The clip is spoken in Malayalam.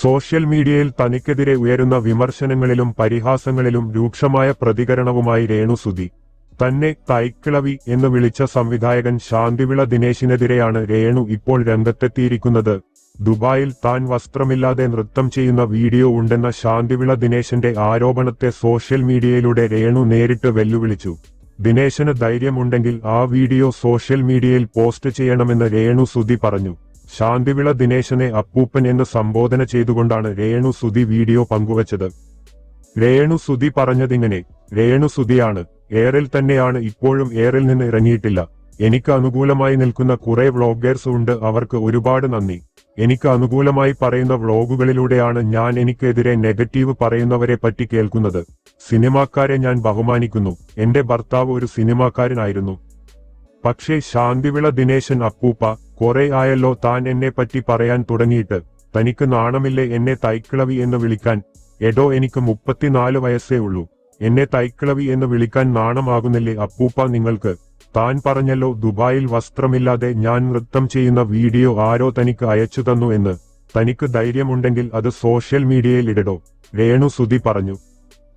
സോഷ്യൽ മീഡിയയിൽ തനിക്കെതിരെ ഉയരുന്ന വിമർശനങ്ങളിലും പരിഹാസങ്ങളിലും രൂക്ഷമായ പ്രതികരണവുമായി രേണു സുധി. തന്നെ തൈക്കിളവി എന്ന് വിളിച്ച സംവിധായകൻ ശാന്തിവിള ദിനേശിനെതിരെയാണ് രേണു ഇപ്പോൾ രംഗത്തെത്തിയിരിക്കുന്നത്. ദുബായിൽ താൻ വസ്ത്രമില്ലാതെ നൃത്തം ചെയ്യുന്ന വീഡിയോ ഉണ്ടെന്ന ശാന്തിവിള ദിനേശന്റെ ആരോപണത്തെ സോഷ്യൽ മീഡിയയിലൂടെ രേണു നേരിട്ട് വെല്ലുവിളിച്ചു. ദിനേശന് ധൈര്യമുണ്ടെങ്കിൽ ആ വീഡിയോ സോഷ്യൽ മീഡിയയിൽ പോസ്റ്റ് ചെയ്യണമെന്ന് രേണു സുധി പറഞ്ഞു. ശാന്തിവിള ദിനേശനെ അപ്പൂപ്പൻ എന്ന് സംബോധന ചെയ്തുകൊണ്ടാണ് രേണു സുധി വീഡിയോ പങ്കുവച്ചത്. രേണു സുധി പറഞ്ഞതിങ്ങനെ: രേണു സുധിയാണ്, എയറിൽ തന്നെയാണ്, ഇപ്പോഴും എയറിൽ നിന്ന് ഇറങ്ങിയിട്ടില്ല. എനിക്ക് അനുകൂലമായി നിൽക്കുന്ന കുറെ വ്ളോഗേഴ്സ് ഉണ്ട്, അവർക്ക് ഒരുപാട് നന്ദി. എനിക്ക് അനുകൂലമായി പറയുന്ന വ്ളോഗുകളിലൂടെയാണ് ഞാൻ എനിക്കെതിരെ നെഗറ്റീവ് പറയുന്നവരെ പറ്റി കേൾക്കുന്നത്. സിനിമാക്കാരെ ഞാൻ ബഹുമാനിക്കുന്നു. എന്റെ ഭർത്താവ് ഒരു സിനിമാക്കാരനായിരുന്നു. പക്ഷേ ശാന്തിവിള ദിനേശൻ അപ്പൂപ്പ, കുറെ ആയല്ലോ താൻ എന്നെ പറ്റി പറയാൻ തുടങ്ങിയിട്ട്. തനിക്ക് നാണമില്ലേ എന്നെ തൈക്കിളവി എന്ന് വിളിക്കാൻ? എടോ, എനിക്ക് 34 വയസ്സേ ഉള്ളൂ. എന്നെ തൈക്കിളവി എന്ന് വിളിക്കാൻ നാണമാകുന്നില്ലേ അപ്പൂപ്പ നിങ്ങൾക്ക്? താൻ പറഞ്ഞല്ലോ ദുബായിൽ വസ്ത്രമില്ലാതെ ഞാൻ നൃത്തം ചെയ്യുന്ന വീഡിയോ ആരോ തനിക്ക് അയച്ചു തന്നു എന്ന്. തനിക്ക് ധൈര്യമുണ്ടെങ്കിൽ അത് സോഷ്യൽ മീഡിയയിൽ ഇടടോ, രേണു സുധി പറഞ്ഞു.